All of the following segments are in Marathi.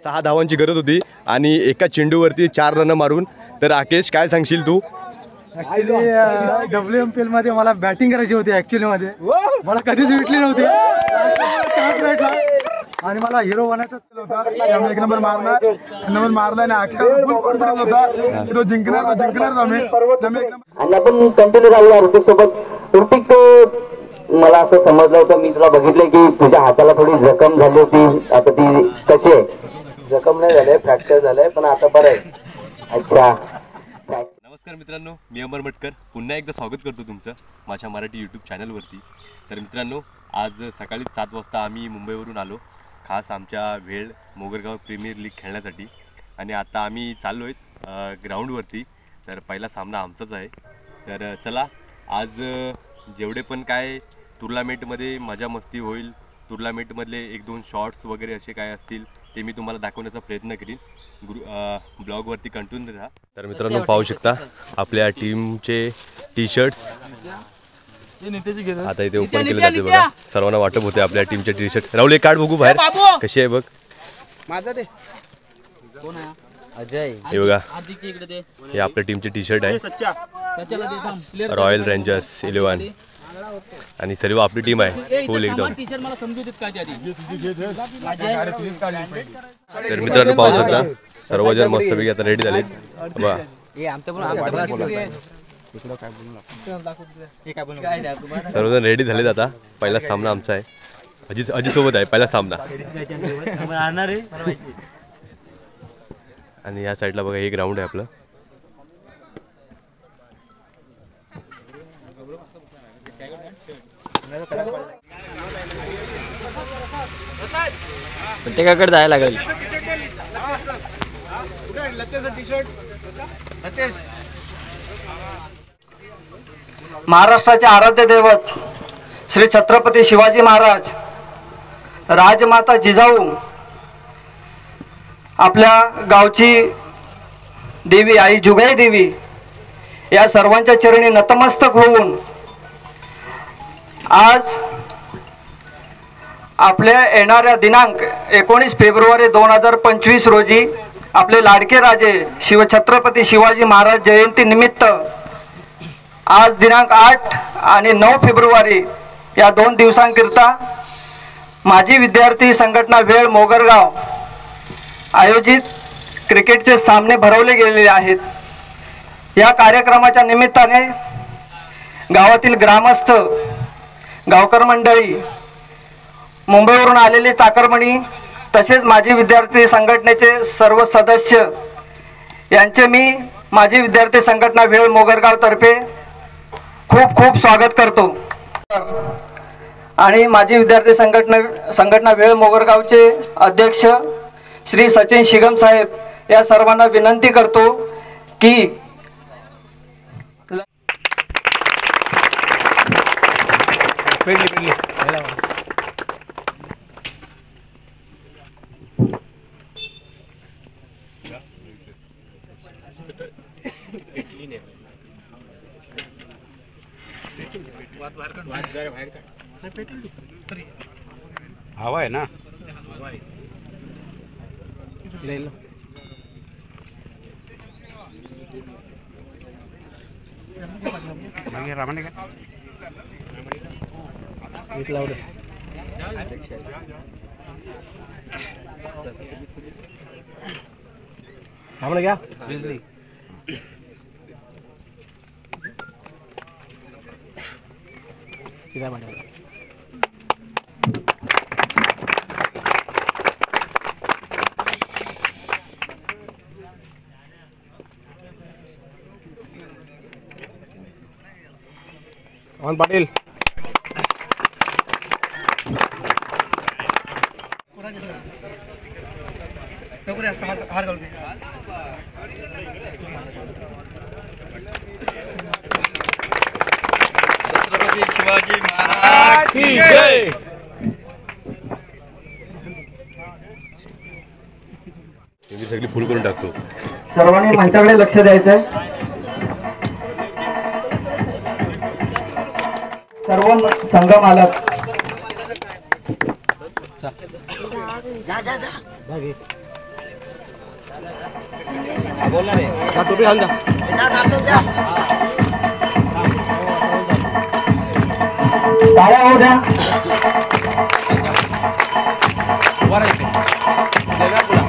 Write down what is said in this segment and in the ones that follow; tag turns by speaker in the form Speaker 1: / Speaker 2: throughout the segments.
Speaker 1: 6 धावांची गरज होती आणि एका चेंडूवरती 4 रन मारून. तर राकेश काय सांगशील तू?
Speaker 2: ऍक्च्युली WMPL मध्ये मला बॅटिंग करायची होती. ऍक्च्युली मध्ये मला कधीच भेटली नव्हती चान्स भेटला आणि मला हिरो बनायचं होता. त्यामुळे 1 नंबर मारला आणि अखेर फुल कॉन्फिडन्स होता की तो जिंकणार आम्ही.
Speaker 3: आणि आपण कंटिन्यू झालो ऋतिक सोबत. ऋतिक, मला असं समजलं होतं, मी तुला बघितलं की तुझ्या हाताला थोडी जखम झाली होती. आता ती कशी आहे?
Speaker 4: जखम नाही झालंय, फ्रॅक्चर झालंय, पण आता बरं आहे.
Speaker 3: अच्छा.
Speaker 1: नमस्कार मित्रांनो, मी अमर मटकर पुन्हा एकदा स्वागत करतो तुमचं माझ्या मराठी यूट्यूब चॅनलवरती. तर मित्रांनो, आज सकाळी 7 वाजता आम्ही मुंबईवरून आलो खास आमच्या वेळ मोगरगाव प्रीमियर लीग खेळण्यासाठी. आणि आता आम्ही चाललो आहेत ग्राउंडवरती. तर पहिला सामना आमचाच आहे. तर चला, आज जेवढे पण काय टुर्नामेंटमध्ये मजा मस्ती होईल, टुर्नामेंटमधले 1-2 शॉट्स वगैरे असे काय असतील ते मी तुम्हाला दाखवण्याचा प्रयत्न करीन. ब्लॉगवरती कंटिन्यू राहा. तर मित्रांनो, पाहू शकता आपल्या टीमचे टी-शर्ट्स आता इथे ओपन केले जाते बघा. सर्वांना वाटप होते आपल्या टीमचे टी-शर्ट. राहुल, एक कार्ड बघू बाहेर कशी आहे बघ.
Speaker 4: माझा ते कोण आहे? अजय.
Speaker 1: हे बघा, हे आपल्या टीमचे टी-शर्ट आहे. रॉयल रेंजर्स 11 आणि सर्व आपली टीम आहे फुल एकदम. तर मित्रांनो, पाहू शकता सर्वजण मस्तपैकी आता रेडी झालेत बघा. सर्वजण रेडी झालेत. आता पहिला सामना आमचा आहे. अजित सोबत आहे पहिला सामना. आणि या साईडला बघा, हे ग्राउंड आहे आपलं.
Speaker 4: प्रत्येकाकडे जायला लागेल.
Speaker 5: महाराष्ट्राचे आराध्य दैवत श्री छत्रपती शिवाजी महाराज, राजमाता जिजाऊ, आपल्या गावची देवी आई जुगाई देवी, या सर्वांच्या चरणी नतमस्तक होऊन आज आपल्या येणाऱ्या दिनांक 19 फेब्रुवारी 2025 रोजी आपले लाडके राजे शिवछत्रपती शिवाजी महाराज जयंती निमित्त आज दिनांक 8 आणि 9 फेब्रुवारी या 2 दिवसांकरिता माजी विद्यार्थी संघटना वेळ मोगरगाव आयोजित क्रिकेटचे सामने भरवले गेलेले आहेत. या कार्यक्रमाच्या निमित्ताने गावातील ग्रामस्थ, गावकर मंडळी, मुंबईवरून आलेले चाकरमणी तसेच माजी विद्यार्थी संघटनेचे सर्व सदस्य यांचे मी माजी विद्यार्थी संघटना वेळ मोगरगाव तर्फे खूप खूप स्वागत करतो. आणि माजी विद्यार्थी संघटना वेळ मोगरगावचे अध्यक्ष श्री सचिन शिगम साहेब या सर्वांना विनंती करतो की
Speaker 4: हवा आहे ना. रामाने का रामाने घ्या. पाटील
Speaker 1: छत्रपती शिवाजी महाराज की जय. मी सगळी फुल करून टाकतो.
Speaker 5: सर्वांनी मंचाकडे लक्ष द्यायचंय. सर्व संघ मालक
Speaker 4: टोपी घाल जा.
Speaker 3: टाळ्या होऊ द्या.
Speaker 4: उभा राहा इथे. गेला पुढं.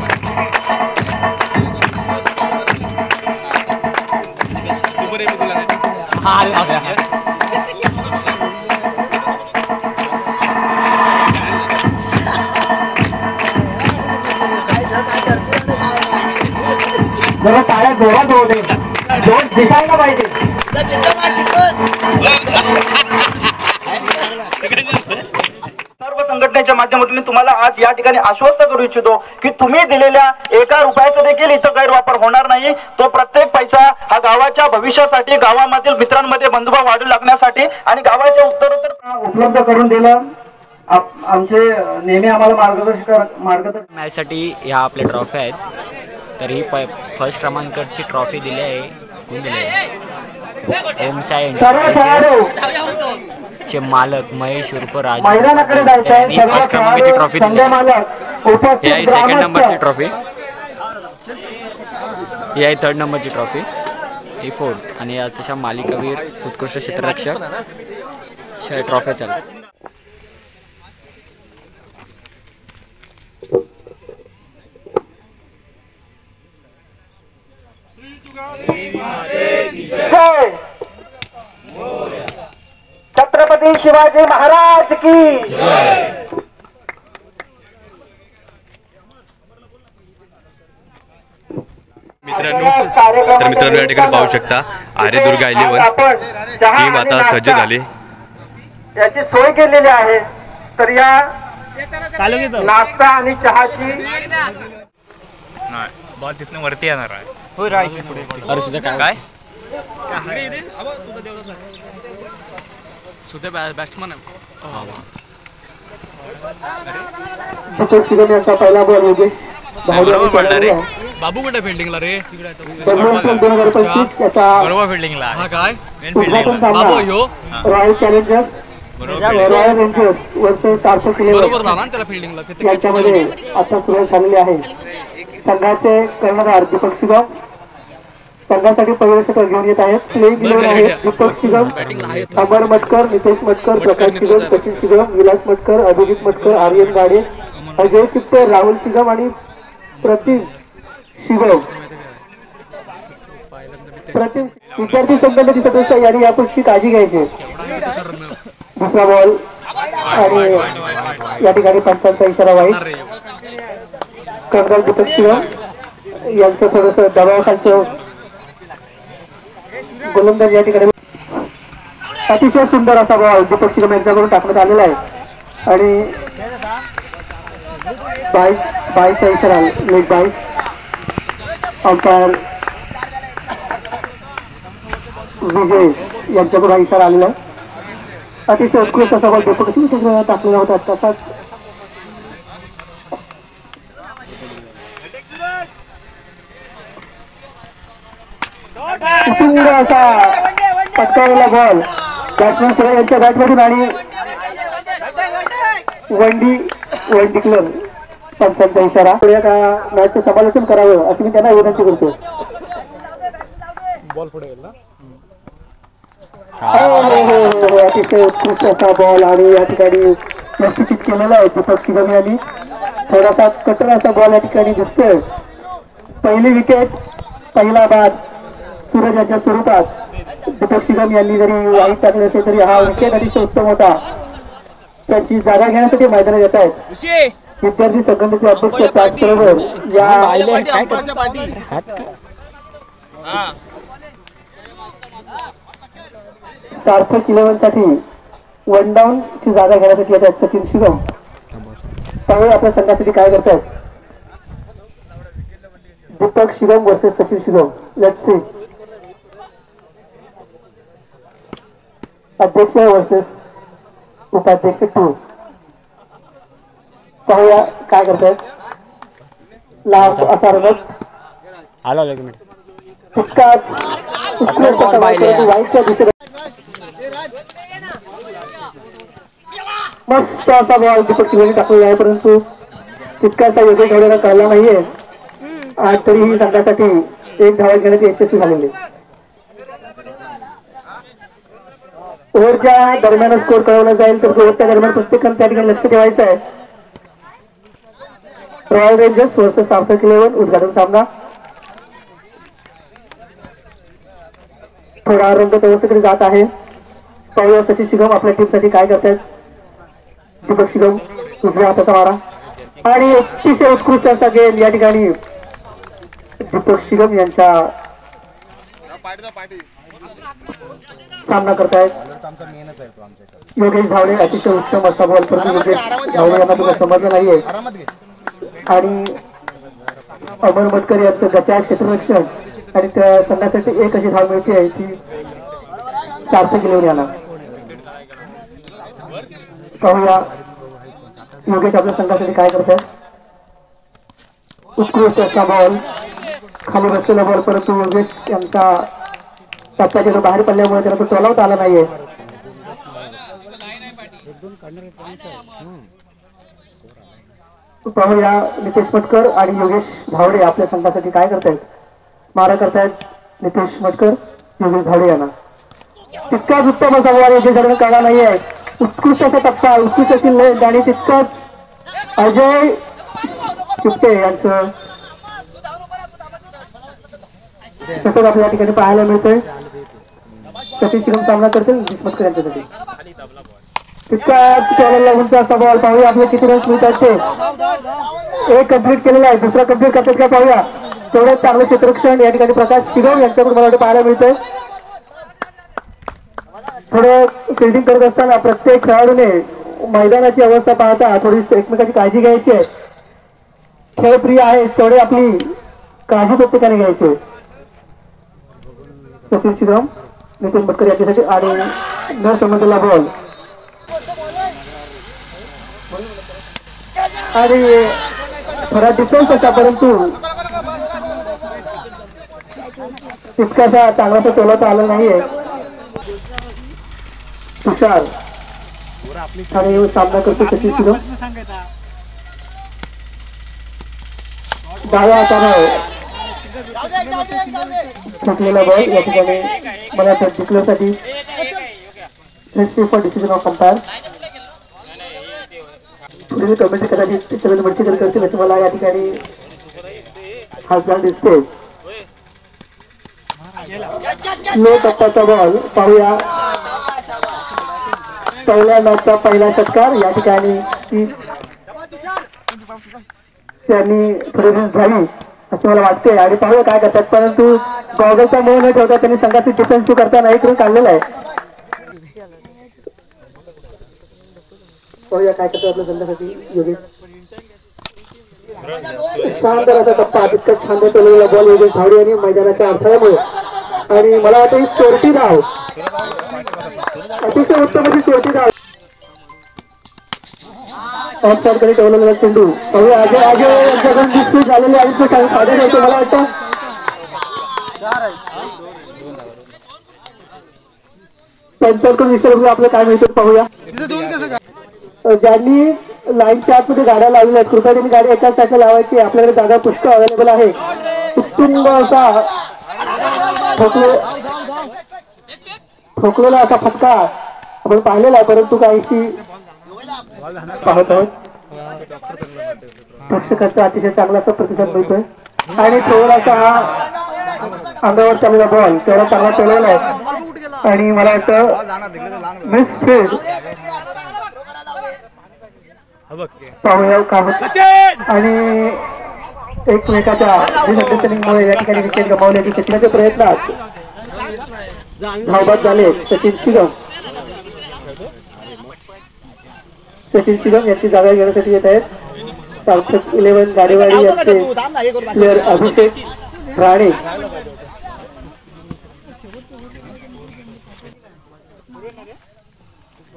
Speaker 4: तू बरं आहे, मी तुला देते.
Speaker 3: जरा टाळ्या जोरात होऊ दे. जोर दिसायला पाहिजे.
Speaker 5: सर्व संघटनेच्या माध्यमातून मी तुम्हाला आज या ठिकाणी आश्वस्त करू इच्छितो की तुम्ही दिलेल्या 1 रुपयाचा देखील इथं गैरवापर होणार नाही. तो प्रत्येक पैसा हा गावाच्या भविष्यासाठी, गावामधील मित्रांमध्ये बंधुभाव वाढू लागण्यासाठी आणि गावाच्या उत्तरोत्तर उपलब्ध करून दिलं. आमचे नेहमी आम्हाला मार्गदर्शन
Speaker 6: मॅचसाठी ह्या आपल्या ट्रॉफी आहेत. तर ही फर्स्ट क्रमांकाची ट्रॉफी दिली आहे. कोण दिली आहे? ओम साई चे मालक महेश उर्फ राज यांनी फर्स्ट क्रमांकाची ट्रॉफी दिली आहे. ही आहे सेकंड नंबरची ट्रॉफी. ही आहे थर्ड नंबरची ट्रॉफी. ही फोर्थ. आणि तशा मालिकावीर उत्कृष्ट क्षेत्ररक्षक ट्रॉफ्या चालू.
Speaker 5: छत्रपती शिवाजी महाराज की
Speaker 1: मित्रांनो या ठिकाणी पाहू शकता आर्यदुर्गा 11 टीम आता सज्ज झाली.
Speaker 5: याची सोय केलेली आहे. तर या नाश्ता आणि चहाची
Speaker 6: बॉल तिथनं वरती येणार आहे.
Speaker 4: अरे सुद्धा
Speaker 6: काय
Speaker 4: बॅट्समन
Speaker 3: पहिला बॉल होते.
Speaker 6: बरोबर पडला रे.
Speaker 4: बाबू कुठे फिल्डिंगला रे?
Speaker 6: बरोबर फिल्डिंगला.
Speaker 4: हा काय
Speaker 6: मेन फिल्डिंगला.
Speaker 4: बाबू ह्यो
Speaker 3: royal challengers royal rangers versus 400 kilo
Speaker 4: बरोबर झाला ना त्याला फिल्डिंगला.
Speaker 3: याच्यामध्ये आता सुरुवात झालेली आहे. संघाचे कर्णधार दीपक शिगम संघासाठी पहिलं षटक घेऊन येत आहेत. प्लेइंग इलेव्हन आहे दीपक शिगम, अमर मटकर, नितेश मटकर, प्रकाश शिगम, सचिन शिगम, विलास मटकर, अभिजित मटकर, आर्यन गाडे, अजय चिप्टे, राहुल शिगम आणि प्रतिम शिगम. प्रतिम विद्यार्थी संघटनेचे सदस्य यांनी यापुढची काळजी घ्यायची. दुसरा बॉल आणि या ठिकाणी पंचांचा इशारा वाईट. कर्नल दीपक शिगम यांचं थोडंसं दबावाखालचं गोलंदाज या ठिकाणी. अतिशय सुंदर असा बॉल दीपक शिगम यांच्याकडून टाकण्यात आलेला आहे आणि 22 इशारा लेग 22. अंपायर विजय यांच्याकडून हा इशारा आलेला आहे. अतिशय उत्कृष्ट असा बॉल दीपक शिगम टाकलेला होता. तसाच सुंदर असा पटकावलेला बॉल बॅट्समॅन शिवाय यांच्या बॅटमधून आणि वन डिक्लेअर. पंचांचा इशारा. मॅचचं समालोचन करावं अशी मी त्यांना विनंती करतो.
Speaker 4: बॉल पुढे गेला.
Speaker 3: अतिशय उत्कृष्ट असा बॉल आणि या ठिकाणी यशस्वी केलेला आहे दीपक शिगम यांनी. थोडासा कटर असा बॉल या ठिकाणी दिसतोय. पहिली विकेट, पहिला बाद सूरज यांच्या स्वरूपात दीपक शिगम यांनी जरी वाईट टाकले असेल तरी हा विकेट अतिशय उत्तम होता. त्यांची जागा घेण्यासाठी मैदानात येत आहेत विद्यार्थी संघटनेचे अध्यक्ष त्याचबरोबर या सार्थक 11 साठी वन डाऊन ची जागा घेण्यासाठी येत आहेत सचिन शिगम. त्यामुळे आपल्या संघासाठी काय करतात Deepak Shigam versus Sachin Shigam. Let's see. अध्यक्ष वर्सेस उपाध्यक्ष 2. पाहूया काय करतात. लांब असा रनत
Speaker 6: आलो एक मिनिट.
Speaker 3: तितकाच वाईटच्या दिशेने मस्त असा बॉल दीपक शिगम टाकलेला आहे परंतु तितकासा योग्य ठेवलेला कळला नाहीये आणि तरीही संघासाठी एक धावा घेण्यात यशस्वी झालेले. ओव्हरच्या दरम्यान स्कोर कळवला जाईल तर ओव्हरच्या दरम्यान प्रत्येकाने त्या ठिकाणी लक्ष ठेवायचं आहे. रॉयल रेंजर्स वर्सेस सार्थक 11 उद्घाटन सामना. थोडा रंगत अवस्थेकडे जात आहे. पाहूया सचिन शिगम आपल्या टीमसाठी काय करतायत. दीपक शिगम उजव्या हाताचा मारा आणि अतिशय उत्कृष्ट असा गेम या ठिकाणी दीपक शिगम यांचा सामना करतायत. योगेश धावडे अतिशय उत्तम असा बॉल परंतु योगेश धावडे यांना तुला समजलं नाहीये आणि अमर मटकर यांचं गचा क्षेत्ररक्षण आणि त्या संघासाठी एक अशी धाव मिळते आहे ती 400 किलोवर याला. पाहूया योगेश आपल्या संघासाठी काय करतात. उत्कृष्ट असा बॉल खाली बसलेला बॉल परंतु योगेश यांचा टप्प्या तिथं बाहेर पडल्यामुळे त्याला तो टोलावता आला नाहीये. पाहूया नितेश मटकर आणि योगेश धावडे आपल्या संघासाठी काय करतायत. मारा करतायत नितेश मटकर योगेश धावडे यांना. तितकाच उत्तम असा बॉल याच्या दरम्यान कळला नाहीये. उत्कृष्ट असा टप्पा उत्कृष्ट अशी लेंथ आणि तितकंच अजय चिपटे यांचं शतक आपल्या ठिकाणी पाहायला मिळतंय. सचिन शिगम सामना करतील मटकर यांच्यासाठी. तितकाच उंचा असा बॉल पाहूया आपले किती रन्स मिळतात ते. एक कम्प्लीट केलेला आहे दुसरा कम्प्लीट करतात का पाहूया. तेवढंच चांगलं क्षेत्ररक्षण या ठिकाणी प्रकाश शिगम यांच्याकडून मला वाटतं पाहायला मिळतंय. थोडं फिल्डिंग करत असताना प्रत्येक खेळाडूने मैदानाची अवस्था पाहता थोडी एकमेकाची काळजी घ्यायची आहे. खेळप्रिय आहे तेवढे आपली काळजी प्रत्येकाने घ्यायची. सचिन शिगम नितीन मटकर यांच्यासाठी आणि न संबंधला बॉल आणि थोडा डिफरन्स होता परंतु तितकासा चांगलासा टोलावता आला नाहीये. तुषार आणि सामना करतो सचिन शिगम. डाव्या हाताने ठोकलेला बॉल या ठिकाणी मला डिक्लेअरसाठी फॉर डिसिजन ऑफ अंपायर. पुढील कमेंट कदाचित सर्व मर्ची करतील असं मला या ठिकाणी हालचाल दिसते. लो टप्प्याचा बॉल पाहूया. पहिल्या मॅचचा पहिला षटकार या ठिकाणी त्यांनी थोडी रिस्क घ्यावी असे मला वाटते आणि पाहूया काय करतात परंतु गॉगलचा मोह न ठेवता त्यांनी संघाची डिफेन्स करताना एक रन काढलेला आहे. पाहूया काय करतात आपल्या संघासाठी योगेश. शानदार असा टप्पा तितकं छान केलेला बॉल योगेश धावडे यांनी मैदानाच्या अडथळ्यामुळे आणि मला वाटतं ही चोरटी धाव अतिशय उत्तम अशी चोरटी धाव ऑफसाईडकडे ठेवलेला चेंडू. पाहूया अजय यांच्याकडून डिस्प्यूट झालेली आहे फायदा घ्यायचं मला वाटतं. त्यांच्याकडून विसरून आपलं काय मिळतं पाहूया. ज्यांनी लाईनच्या आतमध्ये गाड्या लावलेल्या आहेत कृपया त्यांनी गाडी एकाच साईडला लावायची. आपल्याकडे जागा पुष्कळ अवेलेबल आहे. उत्तुंग असा ठोकलेला असा फटका आपण पाहिलेला आहे परंतु काहीशी पाहत आहोत. प्रेक्षकांचा अतिशय चांगला असा प्रतिसाद मिळतोय आणि थोडासा हा अंगावर चाललेला बॉल तेवढा चांगला टोलवला आहे आणि मला वाटतं मिस फील्ड पाहूया का होत आणि एकमेकाच्या डिसअंडरस्टँडिंगमुळे या ठिकाणी विकेट गमावल्याची खेचण्याच्या प्रयत्नात धावबाद झाले सचिन शिगम. सचिन शिगम यांची जागा घेण्यासाठी येत आहेत. सार्थक 11 गाडीवाडी यांचे प्लेअर अभिषेक राणे.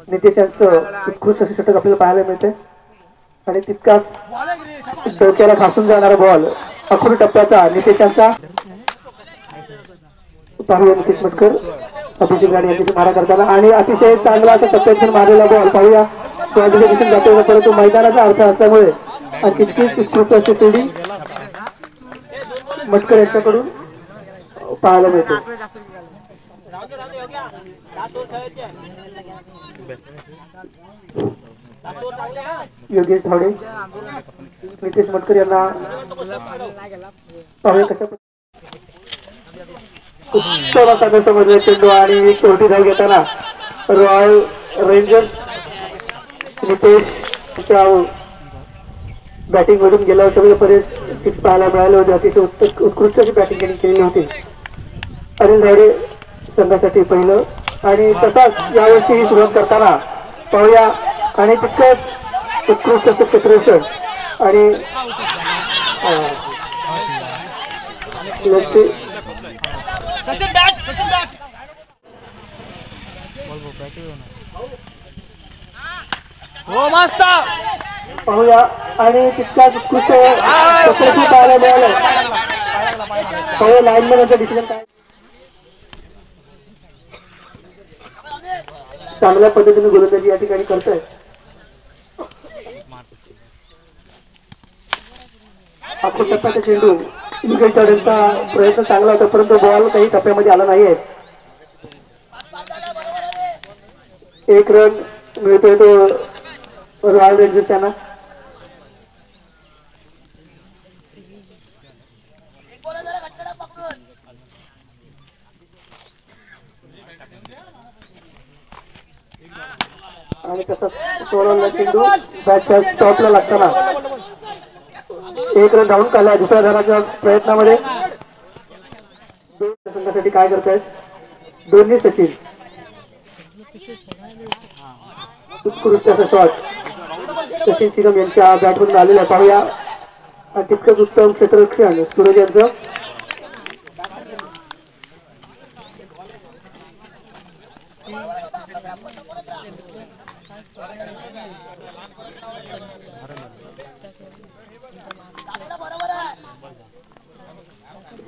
Speaker 3: नितेश यांचं उत्कृष्ट असे षटक आपल्याला पाहायला मिळते आणि तितकाच डोक्याला घासून जाणारा बॉल अखूड टप्प्याचा नितेश यांचा. पाहूया नितेश मटकर अभिषेक राणे यांच्याशी मारा करताना आणि अतिशय चांगला असा टप्प्यातून मारलेला बॉल पाहूया. जातो परंतु मैदानाचा अर्थ असल्यामुळे तितकीच उत्कृष्ट अशी फिल्डिंग मटकर यांच्याकडून पाहायला मिळते. योगेश धावडे, नितेश मटकर यांना पाहूया कशा उत्तम असा समजला चेंडू आणि चौथी धाव घेताना रॉयल रेंजर्स नितेश बॅटिंग मधून गेल्या वर्षामध्ये सिक्स पाहायला मिळाले होते. अतिशय उत्कृष्ट अशी बॅटिंग त्यांनी केलेली होती. अनिल धावडे संघासाठी पहिलं आणि तसाच यावर्षी ही सुरुवात करताना पाहूया आणि तितकंच उत्कृष्ट असं क्षेत्ररक्षण आणि पाहूया आणि तितकाच उत्कृष्ट क्षेत्ररक्षण पाहायला मिळालं. पाहूया लाईनमॅनचं डिसिजन काय. चांगल्या पद्धतीने गोलंदाजी या ठिकाणी करतोय. आपण टप्प्याचा चेंडू विकेट काढण्याचा प्रयत्न चांगला होता परंतु बॉल काही टप्प्यामध्ये आला नाहीये. एक रन मिळतोय तो रॉयल रेंजर्स त्यांना. आणि तसंच सोडवला चेंडू बॅटच्या टॉपला लागताना एक रन धावून काढला. दुसऱ्या धावाच्या प्रयत्नामध्ये संघासाठी काय करतायत दोन्ही सचिन. उत्कृष्ट असा शॉट सचिन सिरम यांच्या बॅटमधून आलेला पाहूया. तितकंच उत्तम क्षेत्ररक्षण सूरज यांचं.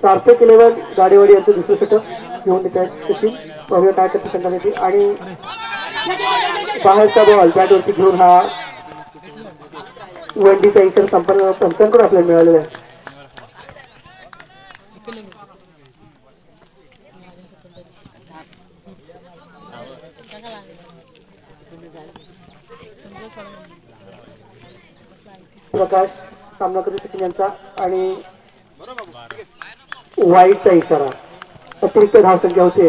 Speaker 3: सार्थक 11 गाडीवाडी यांचं दुसरं षटक घेऊन देत आहेत सचिन. पाहूया काय करते संघासाठी आणि बाहेरचा बॉल बॅटवरती घेऊन हा वनडीचा इतर पंचांकडून आपल्याला मिळालेला आहे. प्रकाश सामना करू सचिन यांचा आणि वाईटचा इशारा. अतिरिक्त धावसंख्या होते.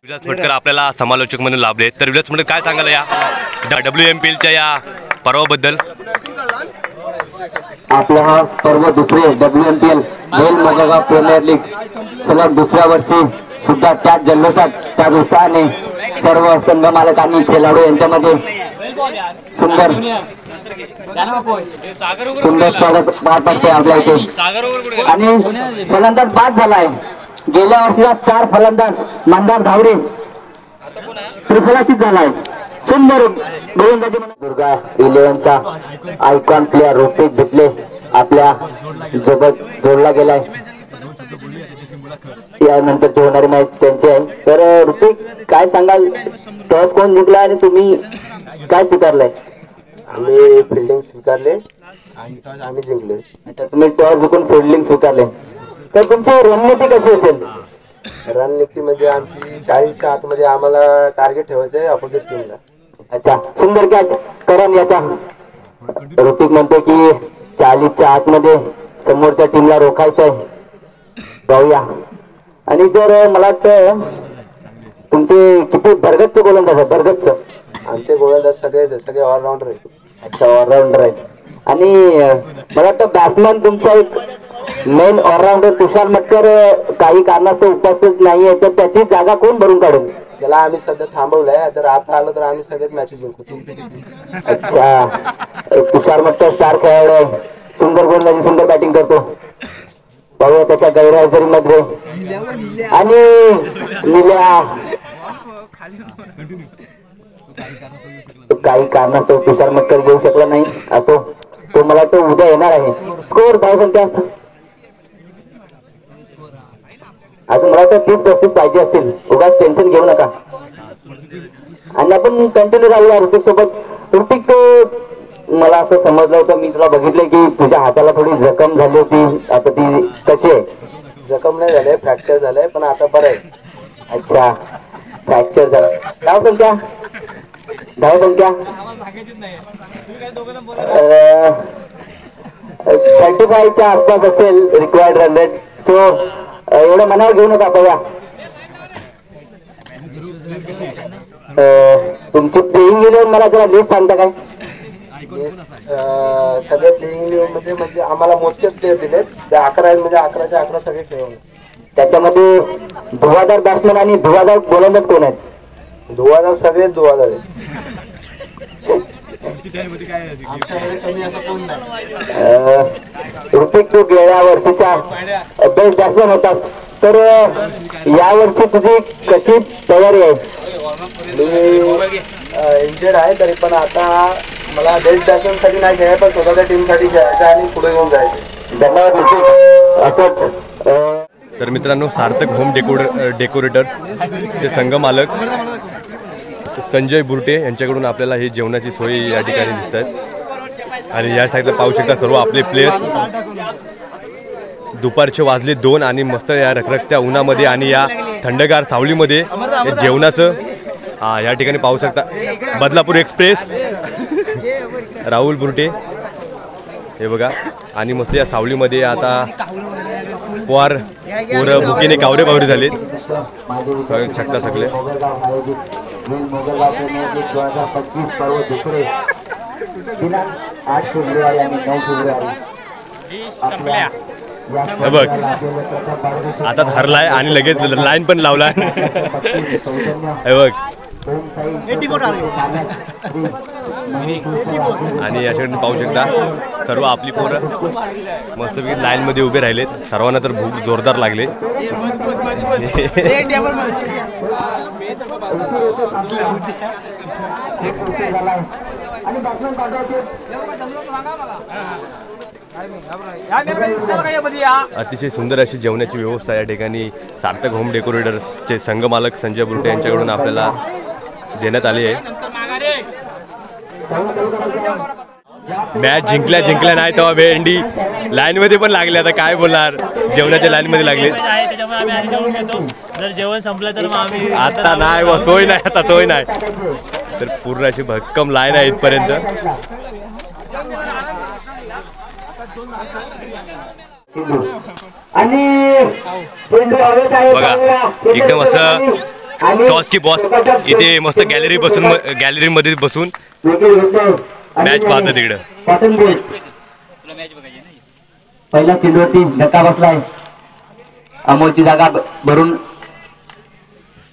Speaker 1: विलास मटकर आपल्याला समालोचक म्हणून लाभले. तर विलास मटकर काय सांगाल या WMPLच्या या पर्वाबद्दल.
Speaker 7: आपला हा पर्व दुसरे WMPL मेल मगगा प्रीमियर लीग सलग दुसऱ्या वर्षी सुद्धा त्याच जल्लोषात त्याच उत्साहाने सर्व संघ मालकांनी खेळाडू यांच्यामध्ये सुंदर स्वागत पार पडते आपल्या इथे. आणि फलंदाज बाद झालाय. गेल्या वर्षीचा स्टार फलंदाज मंदार धावडे त्रिफलाचीत झालाय. सुंदर गोलंदाजी. दुर्गा 11चा आयकॉन प्लेअर ऋतिक भिटले आपल्या सोबत जोडला गेलाय. यानंतरची होणारी मॅच त्यांची आहे. तर ऋतिक काय सांगाल, टॉस कोण जिंकला आणि तुम्ही काय स्वीकारलंय.
Speaker 8: आम्ही फिल्डिंग स्वीकारले आणि टॉस आम्ही जिंकले.
Speaker 7: अच्छा, तुम्ही टॉस जिंकून फिल्डिंग स्वीकारले. तर तुमची रणनीती कशी असेल.
Speaker 8: रणनीती म्हणजे आमची 40च्या आतमध्ये आम्हाला टार्गेट ठेवायचं आहे अपोजिट टीमला.
Speaker 7: अच्छा, सुंदर कॅच करण याचा. ऋतिक म्हणतो की 40च्या आतमध्ये समोरच्या टीमला रोखायचं आहे. जाऊया. आणि जर मला वाटतं तुमचे किती भरगतच गोलंदाज आहे. भरगतच
Speaker 8: आमचे गोलंदाज सगळे ऑलराऊंडर आहेत.
Speaker 7: अच्छा, ऑलराऊंडर आहेत. आणि मला वाटतं बॅट्समॅन तुमचा एक मेन ऑलराऊंडर तुषार मटकर काही कारणास्तव उपस्थित नाहीये. तर त्याची जागा कोण भरून काढेल.
Speaker 8: त्याला आम्ही सध्या थांबवलंय. जर आता आलं तर आम्ही सगळेच मॅचेस जिंकू.
Speaker 7: अच्छा, तुषार मटकर स्टार खेळाडू आहे. सुंदर गोलंदाजी सुंदर बॅटिंग करतो. पाहूया त्याच्या गैरहजेरी मध्ये. आणि निल्या काही कारणास्तव तुषार मटकर घेऊ शकला नाही. असो, तो मला तो उद्या येणार आहे. स्कोर धावसंख्या अजून मला वाटतं 30-35 पाहिजे असतील. उगाच टेन्शन घेऊ नका. आणि आपण कंटिन्यू राहूया ऋतिक सोबत. ऋतिक मला असं समजलं होतं, मी तुला बघितलं की तुझ्या हाताला थोडी जखम झाली होती, आता ती कशी आहे?
Speaker 8: जखम नाही झालंय, फ्रॅक्चर झालंय, पण आता बरं आहे.
Speaker 7: अच्छा, फ्रॅक्चर झालं. धाव संख्या 35च्या आसपास असेल रिक्वायर्ड रन रेट. सो एवढं मनावर घेऊ नका. बघा तुमची प्लेइंग इलेव्हन मला जरा लिस्ट सांगता काय?
Speaker 8: सगळे प्लेइंग म्हणजे आम्हाला मोजकेच प्लेयर दिलेत. त्या 11 आहेत, म्हणजे 11च्या 11 सगळे खेळून.
Speaker 7: त्याच्यामध्ये धुवाधार बॅट्समॅन आणि धुवाधार गोलंदाज कोण आहेत?
Speaker 8: धुवाधार सगळे धुवाधार आहेत.
Speaker 7: ऋतिक, तू गेल्या वर्षीच्या बेस्ट बॅट्समॅन होतास, तर या वर्षी तुझी कशी तयारी आहे?
Speaker 8: मी इंजेड आहे, तरी पण आता मला बेस्ट बॅट्समॅनसाठी नाही खेळायचं, पण स्वतःच्या टीमसाठी खेळायचं आणि पुढे घेऊन जायचं.
Speaker 7: धन्यवाद ऋतिक. असंच
Speaker 1: तर मित्रांनो, सार्थक होम डेकोरेटर्स ते संघ मालक संजय बुरटे यांच्याकडून आपल्याला ही जेवणाची सोय या ठिकाणी दिसत आहेत. आणि या साईडला पाहू शकता सर्व आपले प्लेयर्स. दुपारचे वाजले 2 आणि मस्त या रखरखत्या उन्हामध्ये आणि या थंडगार सावलीमध्ये या जेवणाचं या ठिकाणी पाहू शकता. बदलापूर एक्सप्रेस, राहुल बुरटे हे बघा. आणि मस्त या सावलीमध्ये आता पोरं भुकीने कावरे बावरे झालेत, बघू शकता सगळे. बघ आता हरलाय आणि लगेच लाईन पण लावलाय. हे बघ. आणि याच्याकडे पाहू शकता सर्व आपली पोरं मस्तपैकी लाईन मध्ये उभे राहिलेत. सर्वांना तर भूक जोरदार लागले. अतिशय सुंदर अशी जेवणाची व्यवस्था या ठिकाणी सार्थक होम डेकोरेटर्सचे संघ मालक संजय बुरटे यांच्याकडून आपल्याला देण्यात आली आहे. मॅच जिंकल्या नाही तेव्हा भेंडी लाईन मध्ये पण लागले. आता काय बोलणार, जेवणाच्या लाईन मध्ये लागले.
Speaker 9: जेवण संपलं तर
Speaker 1: आता नाही व सोय नाही, आता सोय नाही. तर पूर्ण अशी भक्कम लाईन आहे इथपर्यंत. बघा एकदम असं टॉस की बॉस इथे मस्त गॅलरीमध्ये बसून मॅच पाहतात तिकडं.
Speaker 7: पहिल्या चेंडूवरती धक्का बसलाय. अमोलची जागा भरून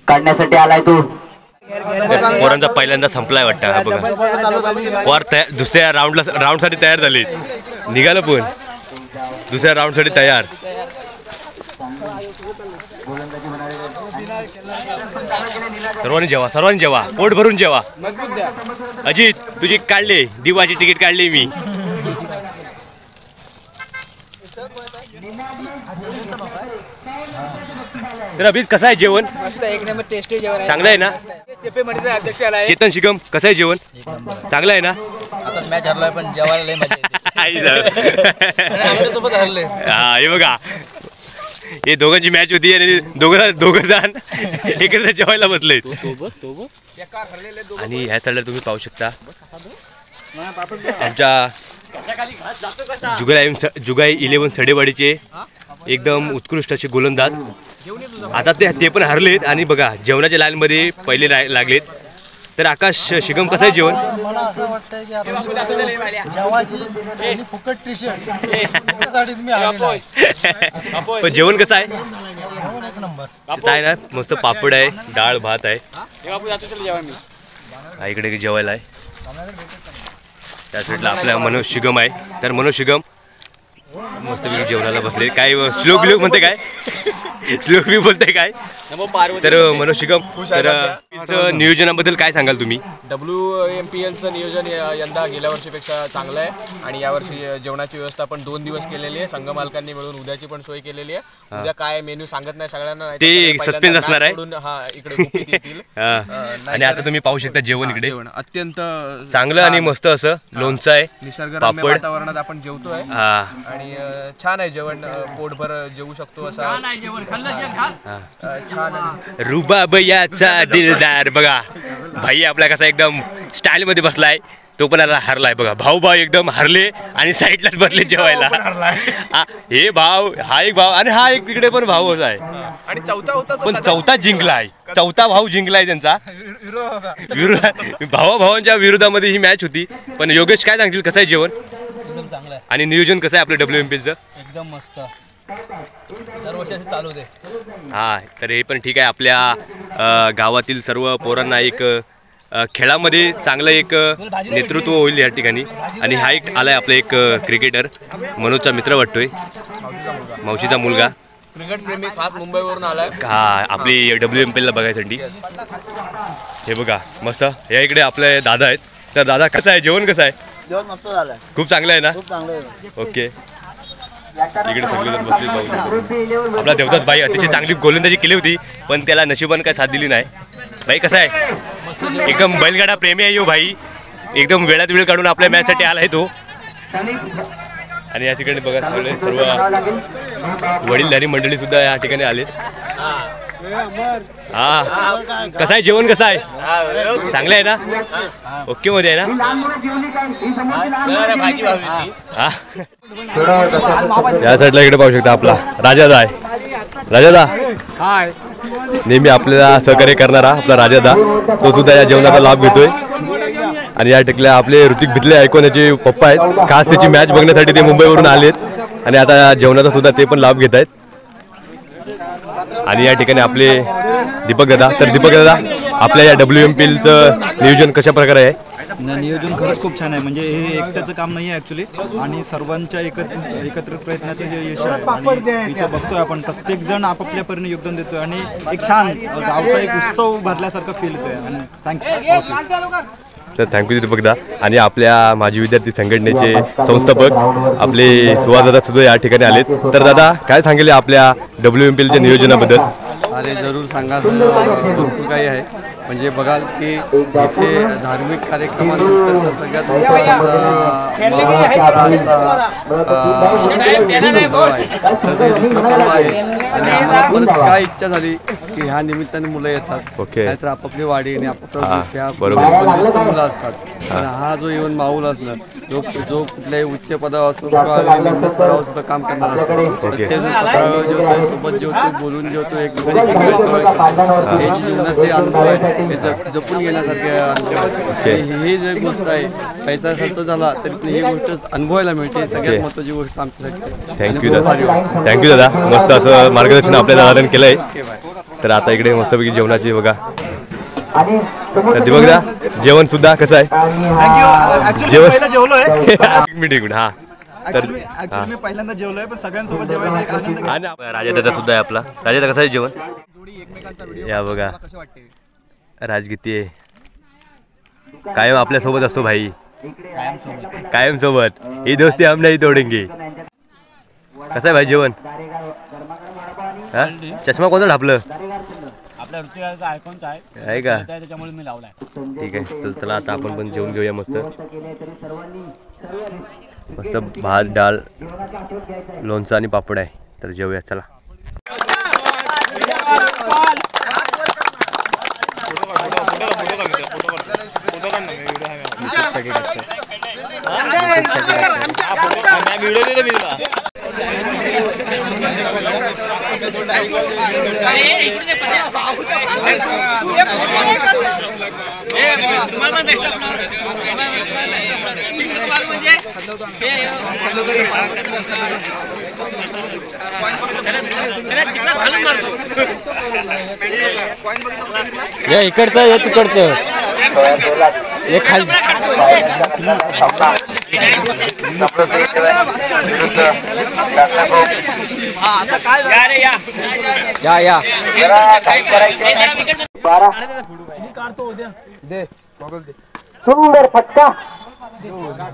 Speaker 7: काढण्यासाठी आलाय तो.
Speaker 1: पोरांचा पहिल्यांदा संपलाय वाटतं. हा बघा पोर दुसऱ्या राऊंडसाठी तयार झाले, निघालं पण दुसऱ्या राऊंडसाठी तयार. सर्वांनी जेवा पोट भरून जेवा. अजित तुझी काढले, दिवाची तिकीट काढली मी. तर अभित कसं आहे जेवण?
Speaker 10: मस्त, एक नंबर टेस्टी जेवण आहे.
Speaker 1: चांगलं आहे ना? चेतन शिकम कसं आहे जेवण? चांगलं आहे ना?
Speaker 10: आता मॅच हरलोय पण जेवायला लय मजा येते.
Speaker 1: हा हे बघा, हे दोघांची मॅच होती आणि दोघं जण एकत्र जेवायला बसले. आणि ह्या साईडला तुम्ही पाहू शकता आमच्या जुगाई 11 सडेवाडीचे एकदम उत्कृष्ट असे गोलंदाज. आता ते पण हरलेत आणि बघा जेवणाच्या लाईनमध्ये पहिले लागलेत. तर आकाश शिगम कसं आहे जेवण?
Speaker 2: मला असं वाटतं की आपण जेवायची आणि फुकट टी-शर्ट मी आलेलो आहे.
Speaker 1: पण जेवण कसं आहे?
Speaker 2: जेवण एक नंबर
Speaker 1: आहे ना, मस्त पापड आहे, डाळ भात आहे. इकडे जेवायला आहे. त्या साईडला आपला मनोज शिगम आहे. तर मनोज शिगम मस्त जेवणाला बसले. काय श्लोक बिलोक म्हणते काय? श्लोक मी बोलते काय तर मनोज शिगम तर नियोजनाबद्दल काय सांगाल तुम्ही?
Speaker 4: WMPLचं नियोजन यंदा गेल्या वर्षीपेक्षा चांगलं आहे आणि यावर्षी जेवणाची व्यवस्था पण 2 दिवस केलेली आहे. संघ मालकांनी मिळून उद्याची पण सोय केलेली आहे. उद्या काय मेन्यू सांगत नाही सगळ्यांना,
Speaker 1: ते सस्पेन्स असणार आहे.
Speaker 4: हा इकडे गुपित येतील.
Speaker 1: आणि आता तुम्ही पाहू शकता जेवण इकडे
Speaker 4: अत्यंत
Speaker 1: चांगलं आणि मस्त असं लोणचं आहे,
Speaker 4: निसर्गरम्य वातावरणात आपण जेवतोय आणि छान आहे जेवण, पोटभर जेवू शकतो असं छान आहे.
Speaker 1: रुबाबयाचा दिलदार बघा भाई आपला कसा एकदम स्टाईल मध्ये बसलाय, तो पण आता हरलाय बघा. भाऊ एकदम हरले आणि साईडलाच बसले जेवायला. हे भाव, हा एक भाव आणि हा एक तिकडे पण भाऊ असा आहे
Speaker 4: आणि चौथा होता
Speaker 1: पण चौथा जिंकलाय, चौथा भाऊ जिंकलाय त्यांचा. भावांच्या विरोधामध्ये ही मॅच होती. पण योगेश काय सांगतील, कसं आहे जेवण
Speaker 10: एकदम चांगलं आहे
Speaker 1: आणि नियोजन कसं आहे आपलं WMPLचं?
Speaker 10: एकदम मस्त, दरवर्षी असं चालू होते.
Speaker 1: हा तर हे पण ठीक आहे. आपल्या गावातील सर्व पोरांना एक खेळामध्ये चांगलं एक नेतृत्व होईल या ठिकाणी. आणि हा एक आलाय आपला एक क्रिकेटर, मनोजचा मित्र वाटतोय, मावशीचा मुलगा,
Speaker 4: क्रिकेट प्रेमी खास मुंबईवरून आलाय.
Speaker 1: हा आपली WMPLला बघायसाठी. हे बघा मस्त. या इकडे आपले दादा आहेत. तर दादा कसं आहे जेवण, कसं आहे?
Speaker 10: जेवण मस्त झालं,
Speaker 1: खूप चांगलं आहे ना?
Speaker 10: खूप चांगलं आहे.
Speaker 1: ओके. इकडे सगळेजण बसले पाहू. आपला देवदास भाई अतिशय चांगली गोलंदाजी केली होती पण त्याला नशिबाने काय साथ दिली नाही. भाई कसं आहे? एकदम बैलगाडा प्रेमी आहे यो भाई, एकदम वेळात वेळ काढून आपल्या मॅचसाठी आला आहे तो. आणि या ठिकाणी बघा सगळे सर्व वडीलधारी मंडळी सुद्धा या ठिकाणी आलेत. हा कसं आहे जेवण, कसं आहे? चांगलं आहे ना? ओके मध्ये आहे ना? या साईडला इकडे पाहू शकता आपला राजादा आहे. राजादा नेहमी आपल्याला सहकार्य करणारा आपला राजादा, तो सुद्धा या जेवणाचा लाभ घेतोय. आणि या ठिकाणी आपले ऋतिक भितले ऐकवण्याचे पप्पा आहेत, खास त्याची मॅच बघण्यासाठी ते मुंबईवरून आलेत आणि आता जेवणाचा सुद्धा ते पण लाभ घेत आहेत. आणि या ठिकाणी आपले दीपक दादा. तर दीपक दादा आपल्या या WMPLचं नियोजन कशा प्रकारे आहे?
Speaker 9: नियोजन खरंच खूप छान आहे. म्हणजे हे एकट्याचं काम नाही आहे ॲक्च्युली, आणि सर्वांच्या एकत्रित प्रयत्नाचं जे यश आहे. आणि इथं बघतोय आपण प्रत्येक जण आपापल्या परीने योगदान देतोय आणि एक छान गावचा एक उत्सव भरल्यासारखं फील होतोय. आणि थँक्स.
Speaker 1: तर थँक्यू दीपक दा. आणि आपल्या माजी विद्यार्थी संघटनेचे संस्थापक आपले सुहास दादा सुद्धा या ठिकाणी आलेत. तर दादा काय सांगेल आपल्या WMPLच्या नियोजनाबद्दल?
Speaker 8: अरे जरूर सांगा, भरपूर काही आहे. म्हणजे बघाल की इथे धार्मिक कार्यक्रमानंतर सगळ्यात आणि आम्हाला परत काय इच्छा झाली की ह्या निमित्ताने मुलं येतात, नाहीतर आपापली वाडी आणि आपापल्या मुलं असतात. हा जो इव्हन माऊल असणं, जो कुठल्याही उच्च पदावर असतो किंवा निम्न स्तरावर सुद्धा काम करणार असतो, ते जो सोबत जेवतो, बोलून जेवतो, हे जीवनातले अनुभव आहे, हे जपून घेण्यासारखे अनुभव आहेत. ही जी गोष्ट आहे, पैसा खर्च झाला तरी ही गोष्ट अनुभवायला मिळते, सगळ्यात महत्त्वाची गोष्ट आमच्यासाठी.
Speaker 1: थँक्यू दादा. थँक्यू दादा. मस्त असं मार्गदर्शन आपल्या दादाने केलंय. तर आता इकडे मस्तपैकी जेवणाची बघा. दीपक दा जेवण सुद्धा कसं आहे?
Speaker 9: जेवण जेवलोय.
Speaker 1: एक मिनिट. हा तर
Speaker 9: मी पहिल्यांदा जेवलोय, पण सगळ्यांसोबत जेवायचा एक आनंद.
Speaker 1: राजा दादा सुद्धा आहे आपला. राजा दादा कसं आहे जेवण? या बघा राजगीती आहे, कायम आपल्या सोबत असतो भाई, कायम सोबत. ही दोस्ती हम नाही तोडेंगे. कसं आहे भाई जेवण? हा चष्मा कोणता ढापलं?
Speaker 6: आपल्या ऋतुराजाचा आयकॉनचा
Speaker 1: आहे का?
Speaker 6: त्याच्यामुळे मी लावलाय.
Speaker 1: ठीक आहे. तर चला आता आपण पण जेवून घेऊया. मस्त मस्त भात, डाळ, लोणचं आणि पापड आहे. तर जेवूया चला.
Speaker 6: या इकडचं या तिकडचं.
Speaker 3: सुंदर फटका.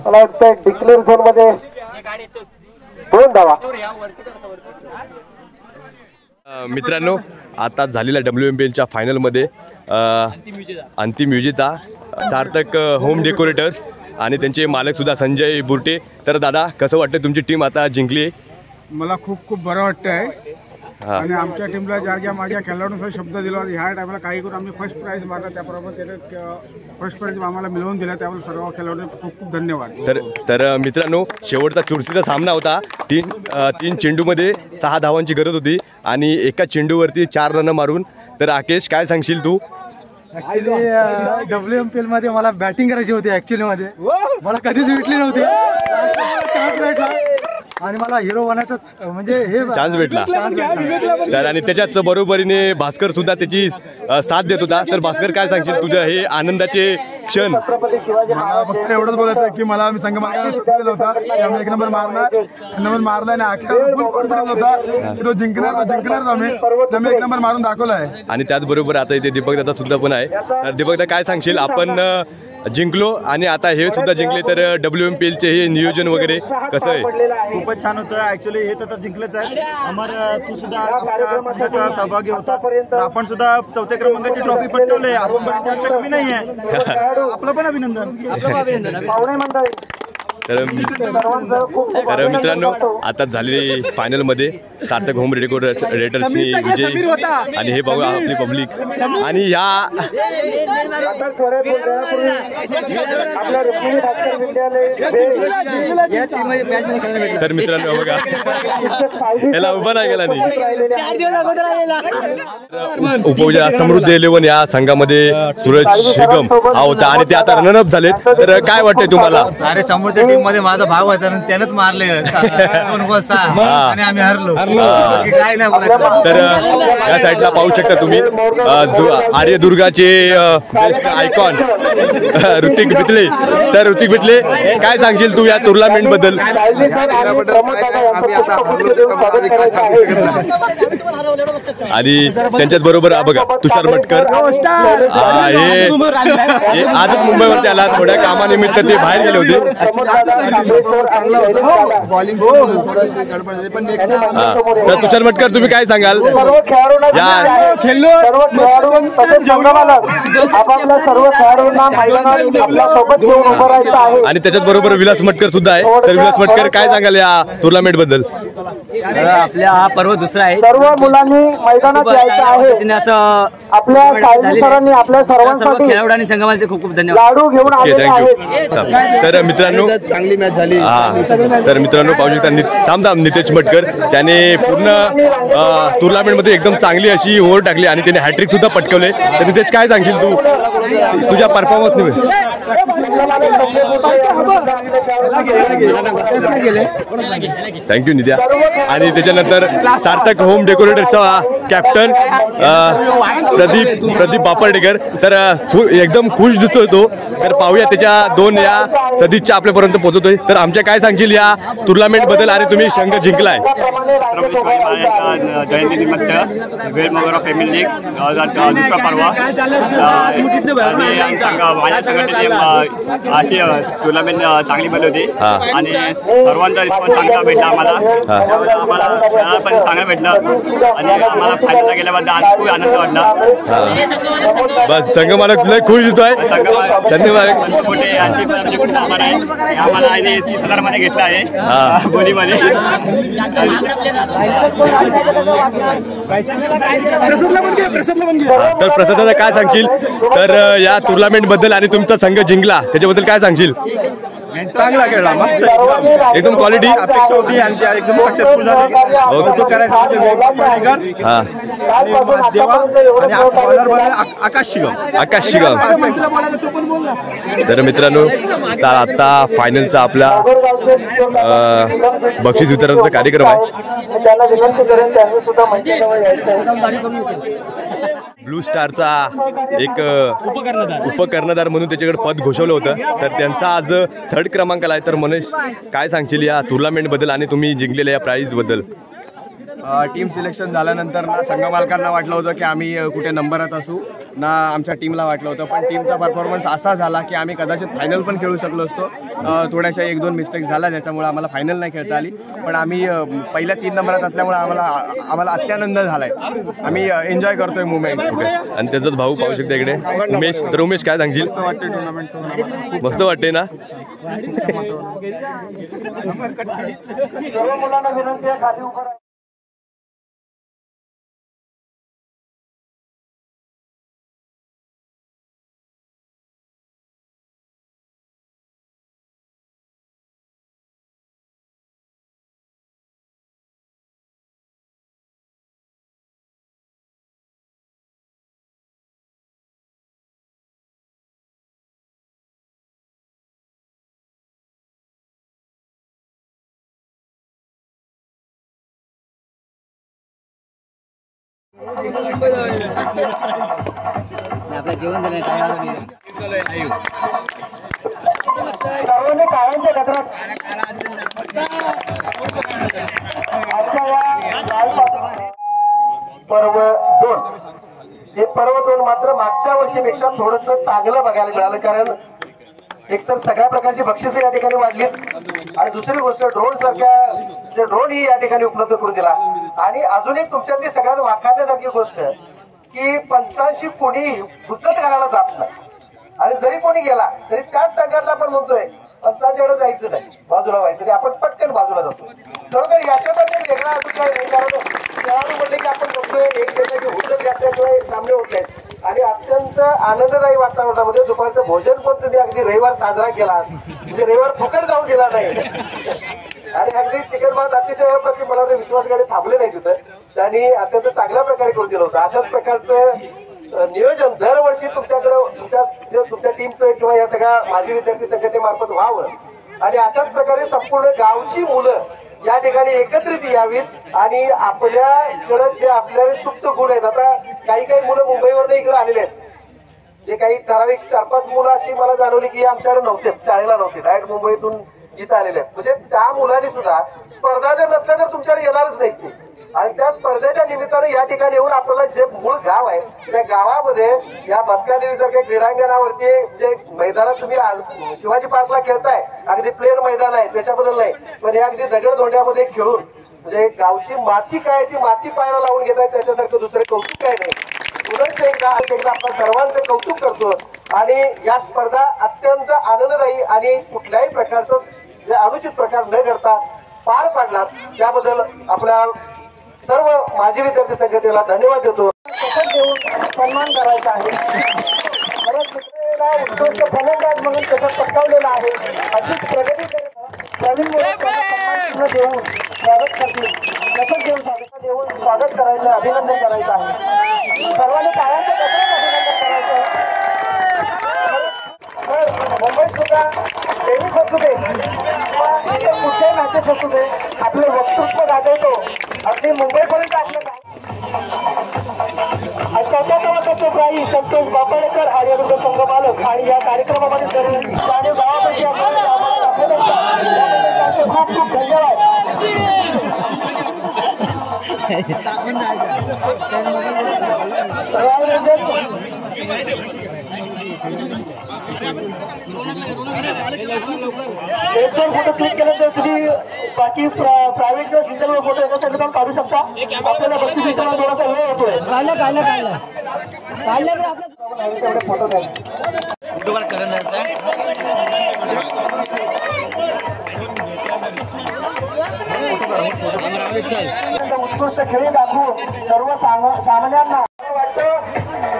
Speaker 3: मला वाटतं डिक्लेअर झोन मध्ये 2 धावा.
Speaker 1: मित्रांनो, आता झालेल्या WMPLच्या फायनलमध्ये अंतिम विजेता सार्थक होम डेकोरेटर्स आणि त्यांचे मालक सुद्धा संजय बुर्टे. तर दादा, कसं वाटतं तुमची टीम आता जिंकली?
Speaker 11: मला खूप बरं वाटतं आहे. आणि आमच्या टीमला ज्या माझ्या खेळाडूंचा शब्द दिला ह्या टायमाला काही करून आम्ही फर्स्ट प्राइज मारला, त्याप्रमाणे त्याने फर्स्ट प्राइज आम्हाला मिळवून दिला. त्यामुळे सर्व खेळाडूंना खूप धन्यवाद.
Speaker 1: तर मित्रांनो, शेवटचा चुरशीचा सामना होता. तीन चेंडूमध्ये 6 धावांची गरज होती आणि एका चेंडूवरती 4 रन मारून. तर राकेश, काय सांगशील तू?
Speaker 2: ॲक्च्युली WMPL मध्ये मला बॅटिंग करायची होती. ॲक्च्युली मध्ये मला कधीच भेटली नव्हती. चान्स भेटला आणि मला हिरो बनायचं म्हणजे हे
Speaker 1: चान्स भेटला. तर आणि त्याच्याच बरोबरीने भास्कर सुद्धा त्याची साथ देत होता. तर भास्कर, काय सांगशील तुझं हे आनंदाचे क्षण?
Speaker 8: मला फक्त एवढंच बोलायचं की मला आम्ही संघ मार्गाने शब्द दिला होता की आम्ही 1 नंबर मारला आणि अखेर फुल कॉन्फिडन्स होता की तो जिंकणारच आम्ही 1 नंबर मारून दाखवला आहे.
Speaker 1: आणि त्याचबरोबर आता इथे दीपक दादा सुद्धा पण आहे. तर दीपक दादा, काय सांगशील? आपण जिंकलो आणि आता हे सुद्धा जिंकले, तर WMPLचे हे नियोजन वगैरे कसं आहे?
Speaker 9: खूपच छान होतं. ॲक्च्युली हे तर जिंकलंच आहे. तू सुद्धा आपल्या संघाचा सहभागी होतास. तर आपण सुद्धा 4थ्या क्रमांकाची ट्रॉफी पटकवली. आपण पण शक्य नाही आहे. आपलं पण अभिनंदन.
Speaker 1: तर मित्रांनो, आता झालेली फायनलमध्ये सार्थक होम डेकोरेटर्सनी विजयी. आणि हे बघा आपली पब्लिक. आणि या तर मित्रांनो बघा, याला उभा नाही गेला नाही. उपविजेता समृद्धी 11 या संघामध्ये सूरज शेगम हा होता आणि ते आता रनअप झालेत. तर काय वाटतंय तुम्हाला?
Speaker 10: अरे, समोरच्या टीम मध्ये माझा भाव होता, त्यानंच मारले आणि आम्ही हरलो. काय नाही बघा.
Speaker 1: तर या साईडला पाहू शकता तुम्ही आर्यदुर्गाचे बेस्ट आयकॉन ऋतिक बितले. तर ऋतिक बितले, काय सांगशील तू या टुर्नामेंट बद्दल? आणि त्यांच्याच बरोबर बघा तुषार मटकर. हे आजच मुंबईवरती आला, थोड्या कामानिमित्त ते बाहेर गेले होते. तर तुषार मटकर, तुम्ही काय सांगाल? आणि त्याच्याच बरोबर विलास मटकर सुद्धा आहे. तर विलास मटकर, काय सांगाल या टुर्नामेंट बद्दल?
Speaker 10: आपल्या हा पर्व दुसरा आहे.
Speaker 3: सर्व मुलांनी मैदानात यायचं आहे. आपल्या सायली सरांनी आपल्या सर्वांसाठी
Speaker 10: खेळाडू आणि संघाचे खूप धन्यवाद.
Speaker 3: लाडू घेऊन आलेले आहेत.
Speaker 1: तर मित्रांनो,
Speaker 8: चांगली मॅच झाली.
Speaker 1: तर मित्रांनो पाहू शकता, थांब नितेश मटकर, त्याने पूर्ण टुर्नामेंटमध्ये एकदम चांगली अशी ओव्हर टाकली आणि त्याने हॅट्रिक सुद्धा पटकवले. तर नितेश, काय सांगशील तू तुझ्या परफॉर्मन्स? थँक्यू नित्या. आणि त्याच्यानंतर सार्थक होम डेकोरेटरचा कॅप्टन प्रदीप बापर्डेकर. तर एकदम खुश दिसतोय तो. तर पाहूया त्याच्या 2 या सदिच्छा आपल्यापर्यंत पोहोचतोय. तर आमच्या काय सांगशील या टुर्नामेंट बद्दल? आणि तुम्ही संघ जिंकलाय.
Speaker 12: जयंतीनिमित्त वेळमोगरा प्रेमी लीग दुसरा पर्व माझ्या संघटनेने अशी टुर्नामेंट चांगली बनली होती आणि सर्वांचा रिस्पॉन्स चांगला भेटला आम्हाला. खेळायला पण चांगलं भेटलं आणि आम्हाला फायनलला गेल्याबद्दल आज खूप आनंद वाटला.
Speaker 1: बस संघ मला तुला खुश दिसतोय. धन्यवाद.
Speaker 12: आम्हाला 30,000 मध्ये घेतला आहे बोलीमध्ये.
Speaker 1: तर प्रसाद दादा, काय सांगशील? तर या टुर्नामेंट बद्दल आणि तुमचा संघ जिंकला त्याच्याबद्दल काय सांगशील?
Speaker 8: चांगला खेळला, मस्त
Speaker 1: एकदम क्वालिटी
Speaker 8: अपेक्षा होती आणि त्या एकदम सक्सेसफुल झाली. कौतुक करायचं
Speaker 1: आकाश शिगम. तर मित्रांनो, आता फायनलचा आपला बक्षीस वितरणाचा कार्यक्रम आहे. ब्लू स्टारचा एक उपकर्णधार म्हणून त्याच्याकडे पद घोषवलं होतं. तर त्यांचा आज 3rd क्रमांकाला आहे. तर मनीष, काय सांगशील या टुर्नामेंटबद्दल आणि तुम्ही जिंकलेल्या या प्राईजबद्दल?
Speaker 4: टीम सिलेक्शन झाल्यानंतर ना संघ मालकांना वाटलं होतं की आम्ही कुठे नंबरात असू, ना आमच्या टीमला वाटलं होतं. पण टीमचा परफॉर्मन्स असा झाला की आम्ही कदाचित फायनल पण खेळू शकलो असतो. थोड्याशा 1-2 मिस्टेक्स झाल्या ज्याच्यामुळे आम्हाला फायनल नाही खेळता आली. पण आम्ही पहिल्या 3 नंबरात असल्यामुळे आम्हाला अत्यानंद झालाय. आम्ही एन्जॉय करतोय मुवमेंट.
Speaker 1: आणि त्याचाच भाऊ पाहू शकता इकडे उमेश. तर उमेश, काय सांगशील? मस्त वाटते ना?
Speaker 6: आपलं जेवण झालं
Speaker 3: सर्वांनी काळांच्या गजरात पर्व 2 हे पर्व 2 मात्र मागच्या वर्षीपेक्षा थोडस चांगलं बघायला मिळालं. कारण एकतर सगळ्या प्रकारची बक्षिसे या ठिकाणी वाढलीत आणि दुसरी गोष्ट ड्रोन ही या ठिकाणी उपलब्ध करून दिला. आणि अजून एक तुमच्यातली सगळ्यात वाखाणण्यासारखी गोष्ट की पंचांशी कोणी हुज्जत करायला जात नाही. आणि जरी कोणी गेला तरी त्याच संघातला आपण म्हणतोय पंचांच्याकडे जायचं नाही, बाजूला व्हायचं नाही. आपण पटकन बाजूला जातो. खरोखर याच्यामध्ये वेगळा अजून काय नाही. कारण खेळाडू म्हणले की आपण बघतोय एकमेकांची हुज्जत घातल्याशिवाय सामने होत नाहीत. आणि अत्यंत आनंददायी वातावरणामध्ये दुपारचं भोजन पण तुम्ही अगदी रविवार साजरा केला, म्हणजे रविवार फुकट जाऊ दिला नाही. आणि अगदी चिकन भात अतिशय अप्रतिम, मला विश्वासकडे थांबले नाही तिथं. त्यांनी अत्यंत चांगल्या प्रकारे करून दिलं होतं. अशाच प्रकारचं नियोजन दरवर्षी तुमच्याकडे तुमच्या टीमचं किंवा या सगळ्या माजी विद्यार्थी संघटनेमार्फत व्हावं. आणि अशाच प्रकारे संपूर्ण गावची मुलं या ठिकाणी एकत्रित यावीत आणि आपल्याकडे जे आपल्याला सुप्त गुण आहेत. आता काही मुलं मुंबईवरून इकडे आलेले आहेत. जे काही ठराविक 4-5 मुलं अशी मला जाणवली की आमच्याकडे नव्हते, शाळेला नव्हते, डायरेक्ट मुंबईतून इथं आलेले आहेत. म्हणजे त्या मुलांनी सुद्धा स्पर्धा जर नसल्या तर तुमच्याकडे येणारच नाही की. आणि त्या स्पर्धेच्या निमित्तानं या ठिकाणी येऊन आपल्याला जे मूळ गाव आहे त्या गावामध्ये या बसकादेवी सारख्या क्रीडांगणावरती जे मैदानात तुम्ही शिवाजी पार्कला खेळताय, अगदी प्लेन मैदान आहे त्याच्याबद्दल नाही, पण हे अगदी दगडधोंड्यामध्ये खेळून म्हणजे गावची माती काय ती माती पायाला लावून घेत आहे त्याच्यासारखं दुसरं कौतुक काय नाही. पुनश्च एकदा आपण सर्वांचं कौतुक करतो. आणि या स्पर्धा अत्यंत आनंददायी आणि कुठल्याही प्रकारचं अनुचित प्रकार न घडता पार पाडला त्याबद्दल आपल्या सर्व माजी विद्यार्थी संघटनेला धन्यवाद देतो. सन्मान करायचा आहे. उत्कृष्ट फलंदाज म्हणून त्याचा पटकावलेला आहे. अशीच प्रगती देऊन स्वागत करतील. तसंच देऊन स्वागत करायचं, अभिनंदन करायचं आहे. सर्वांनी काळाचं अभिनंदन करायचं. मुंबईत सुद्धा टेनिस असू दे किंवा कुठल्याही मॅचेस असू दे आपलं वक्तृत्व गाजवतो. अगदी मुंबईपर्यंत आपलं प्राई संतोष बापळेकर आर्यवृद्ध संघ मालक आणि या कार्यक्रमामध्ये सर्व गावापैकी खूप खूप धन्यवाद. एक दोन फोटो क्लिक केले तर तुम्ही बाकी प्रायव्हेट जर सिंगल फोटो येतो त्याचं पण काढू शकता. आपल्याला बक्षीस वितरणाला थोडासा वेळ होतोय. फोटो उत्कृष्ट खेळी दाखवून सर्व सामान्यांना वाटतं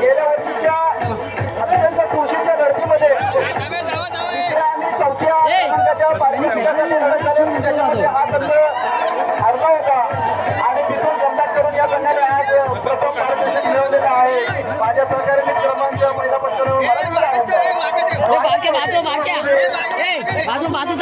Speaker 3: गेल्या वर्षीच्या अत्यंत कृषीच्या लढतीमध्ये आणि 4थ्या क्रमांकाच्या पारितोषिकासाठी लढत झाली. त्याच्यामध्ये हा संघ हरला होता आणि तिथून कंडक्ट करून या संघाने आज प्रथम पारितोषिक मिळवलेलं आहे. माझ्या सहकारी मित्रांच पहिला पत्र
Speaker 6: बाजू